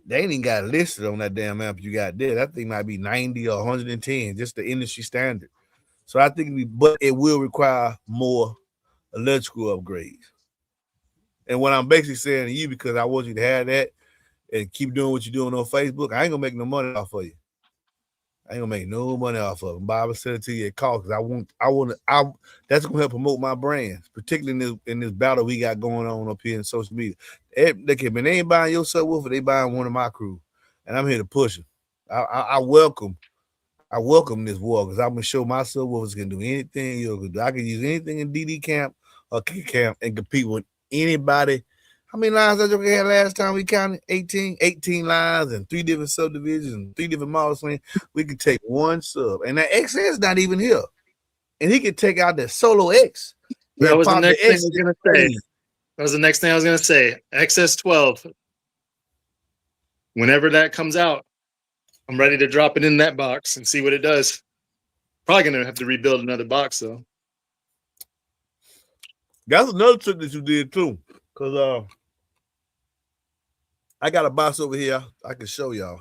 They ain't even got it listed on that damn amp you got there. That thing might be 90 or 110, just the industry standard. So I think but it will require more electrical upgrades. And what I'm basically saying to you, because I want you to have that and keep doing what you're doing on Facebook, I ain't gonna make no money off of you. I ain't gonna make no money off of them. Bob, said it to you at call, because that's gonna help promote my brands, particularly in this battle we got going on up here in social media. They ain't buying your subwoofer, they buying one of my crew, and I'm here to push them. I welcome this war, because I'm gonna show my subwoofers can do anything you can do. I can use anything in DD camp or kick camp and compete with anybody. How many lines that you had last time we counted? 18 lines and 3 different subdivisions and 3 different models. We could take one sub, and that XS not even here, and he could take out that SoloX. That was the next thing I was gonna say. That was the next thing I was gonna say. XS12. Whenever that comes out, I'm ready to drop it in that box and see what it does. Probably gonna have to rebuild another box though. That's another trick that you did too, because I got a box over here. I can show y'all.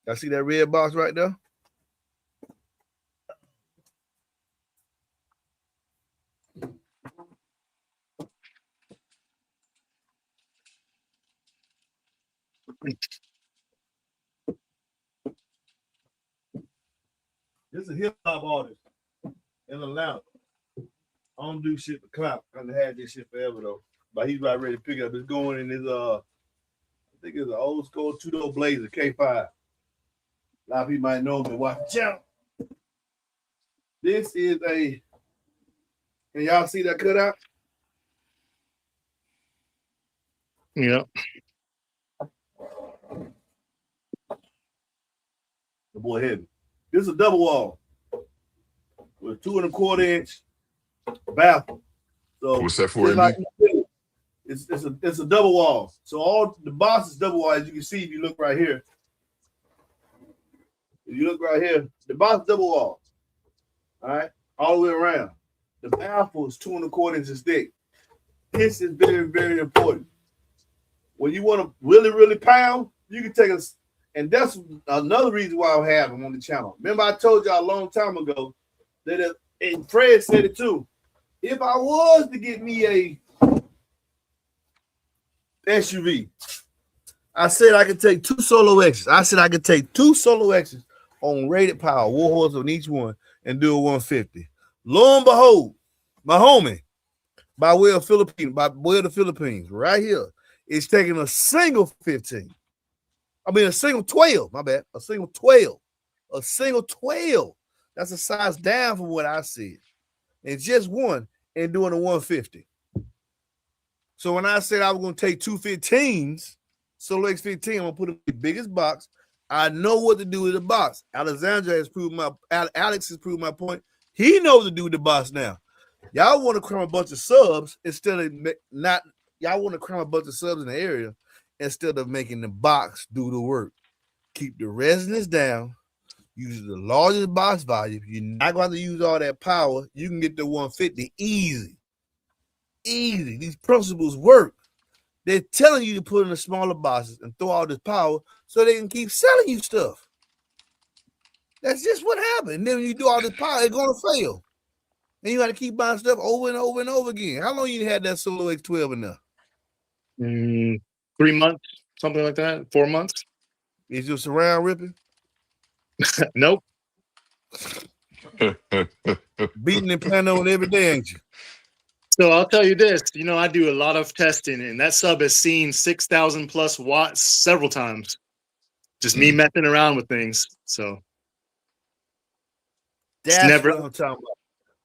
Y'all see that red box right there? This is a hip hop artist in Atlanta. I don't do shit for clout. I've had this shit forever though. But he's about ready to pick it up. It's going in his I think it's an old school 2-door Blazer K5. A lot of people might know him and watch out. This is a, can y'all see that cutout? Yeah. The boy heavy. This is a double wall with 2 1/4 inch baffle. So What's that for? like, it's a double wall. So all the box is double wall, as you can see if you look right here. If you look right here, the box is double wall. All right, all the way around. The baffle is 2 1/4 inches thick. This is very, very important. When you want to really, really pound, you can take us. And that's another reason why I have him on the channel. Remember, I told y'all a long time ago that, and Fred said it too. If I was to get me a SUV, I said I could take 2 SoloXs. I said I could take 2 SoloXs on rated power, war horse on each one, and do a 150. Lo and behold, my homie, by way of the Philippines, right here, is taking a single 15. I mean, a single 12, my bad. A single 12. A single 12. That's a size down from what I said. And just one and doing a 150. So when I said I was going to take 2 15s, SoloX 15, I'm going to put it in the biggest box. I know what to do with the box. Alex has proved my point. He knows what to do with the box now. Y'all want to cram a bunch of subs instead of not. Y'all want to cram a bunch of subs in the area instead of making the box do the work. Keep the resonance down. Use the largest box volume. You're not going to use all that power. You can get the 150 easy. Easy. These principles work. They're telling you to put in the smaller boxes and throw all this power so they can keep selling you stuff. That's just what happened. And then when you do all this power, it's going to fail. And you got to keep buying stuff over and over and over again. How long you had that SoloX 12 in there? 3 months, something like that. 4 months. Is your surround ripping? Nope. Beating and planning on every day, ain't you? So I'll tell you this, I do a lot of testing, and that sub has seen 6,000 plus watts several times. Just me messing around with things. So that's never, what I'm talking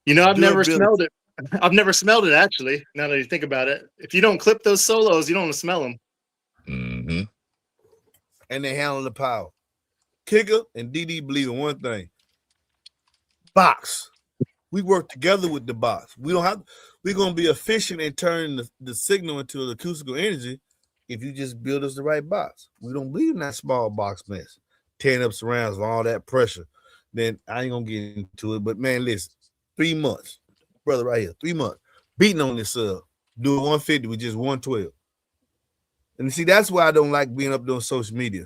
about. I've never smelled it. I've never smelled it, actually, now that you think about it. If you don't clip those solos, you don't want to smell them. Mm-hmm. And they handle the power. Kicker and DD believe in one thing. Box. We work together with the box. We're going to be efficient in turning the signal into the acoustical energy if you just build us the right box. We don't believe in that small box mess. Tearing up surrounds with all that pressure. Then I ain't going to get into it. But, man, listen. 3 months. Brother right here. 3 months. Beating on this sub. Doing 150 with just 112. And see, that's why I don't like being up doing social media.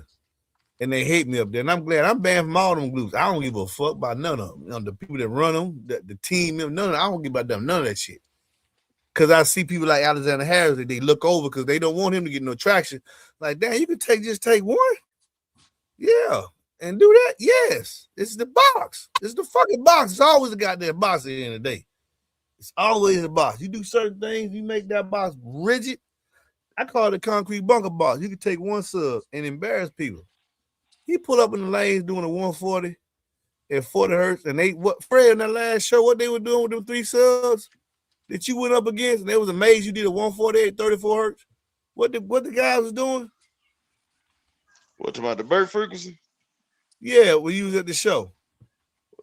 And they hate me up there. And I'm glad I'm banned from all them groups. I don't give a fuck about none of them. The people that run them, the team, none of them. I don't give about them, none of that shit. Because I see people like Alexander Harris that they look over because they don't want him to get no traction. Like, damn, you can just take one? Yeah. And do that? Yes. It's the box. It's the fucking box. It's always a goddamn box at the end of the day. It's always a box. You do certain things, you make that box rigid. I call it a concrete bunker box. You can take one sub and embarrass people. He pulled up in the lanes doing a 140 at 40 hertz. And Fred in that last show, what they were doing with them 3 subs that you went up against, and they was amazed you did a 148, 34 hertz. What the guys was doing? What about the bird frequency? Yeah, we was at the show.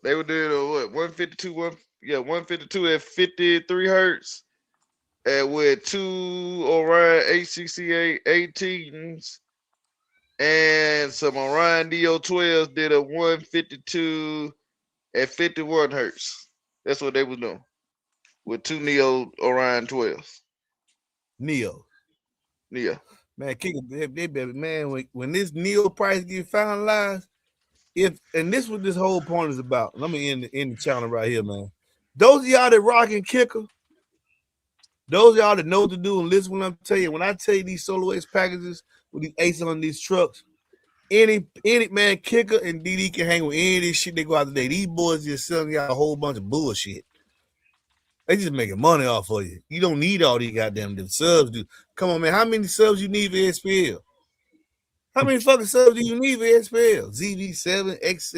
They were doing 152, 152 at 53 hertz. And with 2 Orion HCCA 18s and some Orion DO12s did a 152 at 51 hertz. That's what they was doing with 2 Neo Orion 12s. Neo. Yeah. Man, they better, man, when this Neo price get finalized, and this what this whole point is about. Let me end the channel right here, man. Those of y'all that rocking kicker, those of y'all that know what to do and listen when I'm telling you, when I tell you these SoloX packages with these aces on these trucks, any man, kicker and DD can hang with any of this shit they go out today. These boys just selling y'all a whole bunch of bullshit. They just making money off of you. You don't need all these goddamn subs, dude. Come on, man. How many subs you need for SPL? How many fucking subs do you need for SPL? ZV7, X,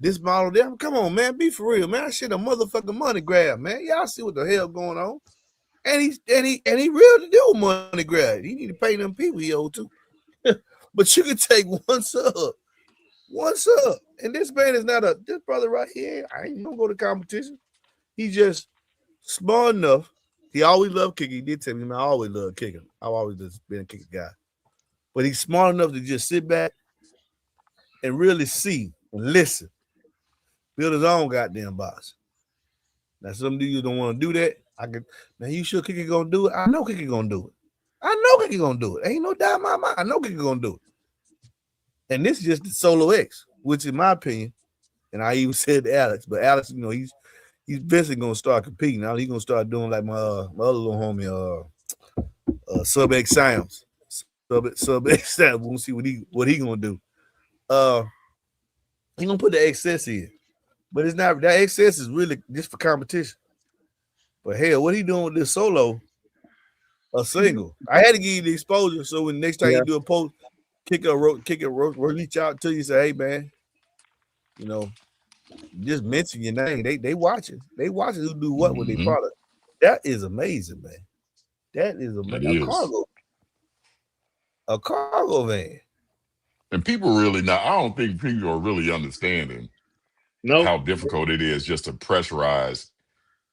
this model there. Come on, man. Be for real, man. That shit a motherfucking money grab, man. Y'all see what the hell going on? And he real to do money grab. He need to pay them people he owe too. But you can take one sub. And this man is not this brother right here. I ain't gonna go to competition. He just smart enough. He always loved kicking. He did tell me, man, I always loved kicking. I've always just been a kicking guy. But he's smart enough to just sit back and really see and listen. Build his own goddamn box. Now, some of you don't want to do that. Man, you sure Kicky gonna do it? I know Kicky gonna do it. Ain't no doubt in my mind. I know Kicky gonna do it. And this is just the SoloX, which in my opinion, and I even said to Alex, but Alex, you know, he's basically gonna start competing. Now he's gonna start doing like my other little homie, Sub X Sounds. Sub X Sounds. We'll see what he gonna do. He gonna put the excess in. But it's not that excess is really just for competition. But hell, what he doing with this solo? A single. I had to give you the exposure so when next time you do a post, kick it, reach out to you, say, hey man, you know, just mention your name. They watching. They watching who do what with their product. That is amazing, man. That is amazing. A cargo van. And people really I don't think people are really understanding how difficult it is just to pressurize,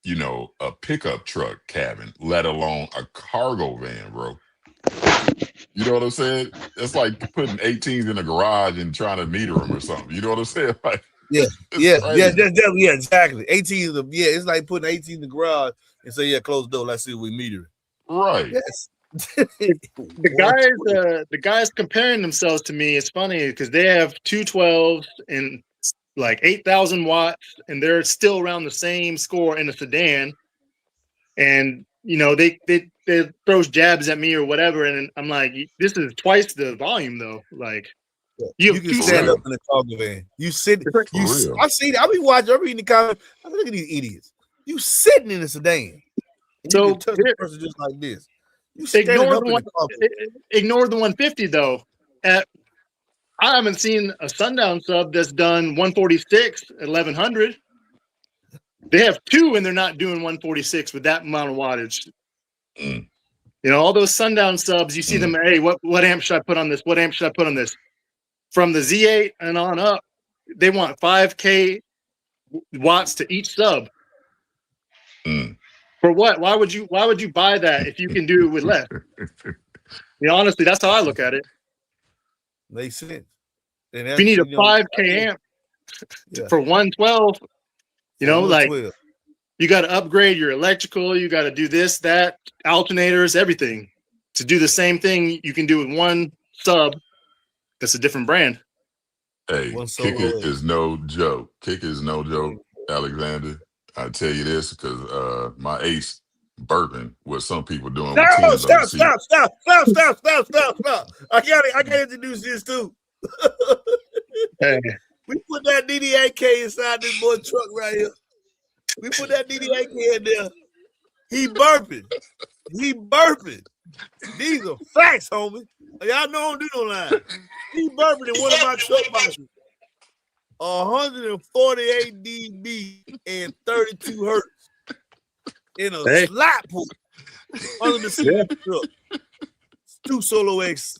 you know, a pickup truck cabin, let alone a cargo van, bro. You know what I'm saying? It's like putting 18s in a garage and trying to meter them or something. You know what I'm saying? Like, exactly. 18 it's like putting 18 in the garage and say, close the door, let's see if we meter it. Right. Yes. the guys comparing themselves to me, it's funny because they have 212s and like 8,000 watts, and they're still around the same score in a sedan. And you know, they throws jabs at me or whatever, and I'm like, this is twice the volume though. Like you can stand up in the cargo van. You sit. I see. I be watching. I reading the comments. I look at these idiots. You sitting in a sedan. So you can touch the person just like this. You ignore the 150 though. I haven't seen a Sundown sub that's done 146 at 1100. They have two and they're not doing 146 with that amount of wattage. You know, all those Sundown subs, you see them, hey, what amp should I put on this? What amp should I put on this? From the Z8 and on up, they want 5K watts to each sub. For what? Why would you buy that if you can do it with less? You know, honestly, that's how I look at it. Makes sense. And if you need a 5K amp for 112, you know, like you got to upgrade your electrical. You got to do this, that, alternators, everything to do the same thing you can do with one sub. That's a different brand. Hey, Kick is no joke. Kick is no joke, Alexander. I tell you this because my ace burping what some people doing. Stop. I gotta introduce this too. Hey. We put that DD8K inside this boy truck right here. We put that DD8K in there. He burping. These are facts, homie. Y'all know I don't do no line. He burping in one of my truck boxes. 148 dB and 32 hertz in a slot pool under the seat of the truck. Two SoloX.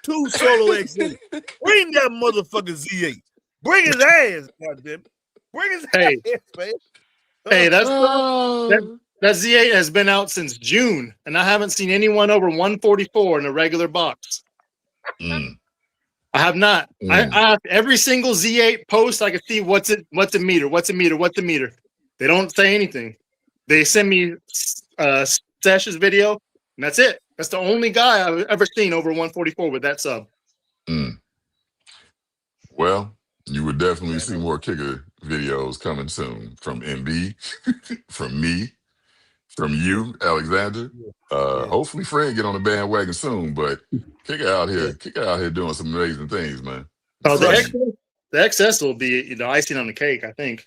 Bring that motherfucker Z8. Bring his ass, goddamn. Bring his ass, man. Hey, that Z8 has been out since June, and I haven't seen anyone over 144 in a regular box. I have not. I have every single Z8 post. I can see what's a meter. They don't say anything. They send me Sesh's video, and that's it. That's the only guy I've ever seen over 144 with that sub. Mm. Well, you would definitely see more kicker videos coming soon from MB, from me, from you, Alexander. Hopefully Fred get on the bandwagon soon, but kicker out here doing some amazing things, man. Oh, the XS will be the icing on the cake, I think.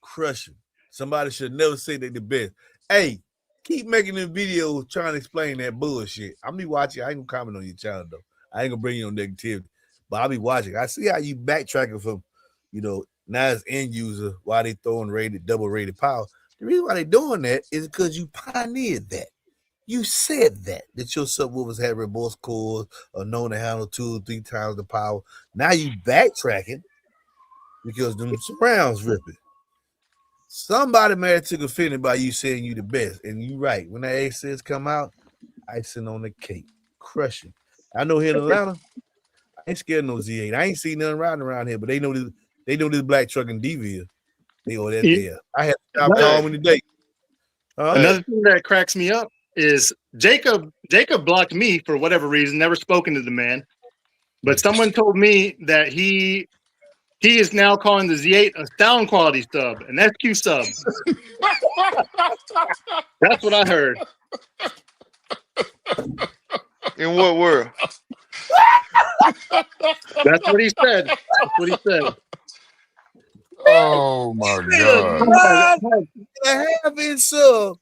Crushing. Somebody should never say they the best. Hey, keep making them videos trying to explain that bullshit. I'll be watching. I ain't gonna comment on your channel though. I ain't gonna bring you on negativity, but I'll be watching. I see how you backtracking from, now as end user why they throwing double rated power. The reason why they doing that is because you pioneered that. You said that your subwoofers had reverse cores or known to handle 2 or 3 times the power. Now you backtracking because them surrounds ripping. Somebody may have took offended by you saying you the best, and you right. When that A6 come out, icing on the cake, crushing. I know here in Atlanta, I ain't scared of no Z8. I ain't seen nothing riding around here, but they know this black truck in DV. They go that there. I had to stop calling today. Another thing that cracks me up is Jacob blocked me for whatever reason, never spoken to the man. But someone told me that he is now calling the Z8 a sound quality sub, an SQ sub. That's what I heard. In what world? That's what he said. That's what he said. Oh my God. A half-inch sub.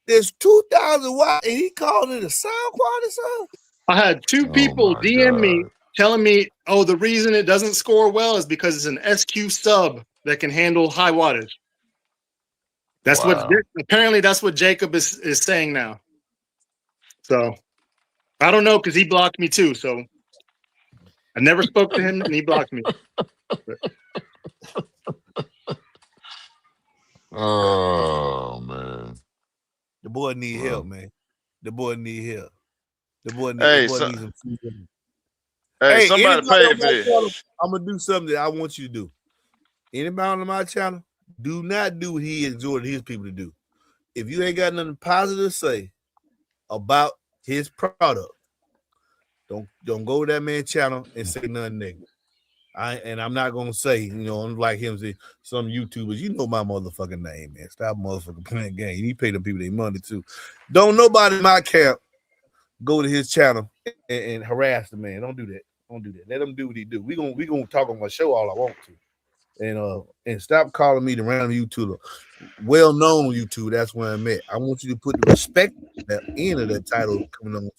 There's 2,000 watts, and he called it a sound quality sub. I had 2 people DM me telling me, oh, the reason it doesn't score well is because it's an SQ sub that can handle high wattage. That's apparently that's what Jacob is saying now. So I don't know because he blocked me too. So I never spoke to him and he blocked me. Oh man. The boy need help, man. The boy need help. The boy Hey, needs some food. Hey, somebody paid for this. I'm gonna do something that I want you to do. Anybody on my channel, do not do what he exhorted his people to do. If you ain't got nothing positive to say about his product, don't go to that man's channel and say nothing negative. I'm not gonna say, like him say some YouTubers, my motherfucking name, man. Stop motherfucking playing game. You pay them people their money too. Don't nobody in my camp go to his channel and harass the man. Don't do that. Don't do that. Let him do what he do. We gonna talk on my show all I want to. And stop calling me the random YouTuber. Well-known YouTube, that's where I'm at. I want you to put the respect at the end of that title coming on.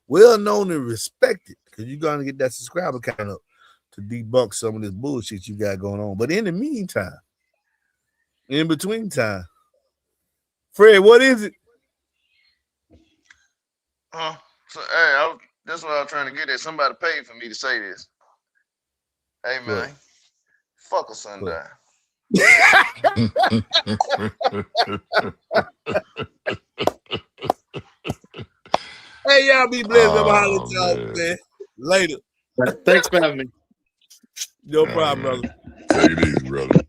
Well-known and respected, because you're gonna get that subscriber count up to debunk some of this bullshit you got going on. But in the meantime, in between time, Fred, what is it? That's what I was trying to get at. Somebody paid for me to say this. Hey man, fuck a sundown. Hey, y'all be blessed. I'm hollering y'all, man. Later. Thanks for having me. No problem, brother. Take it easy, brother.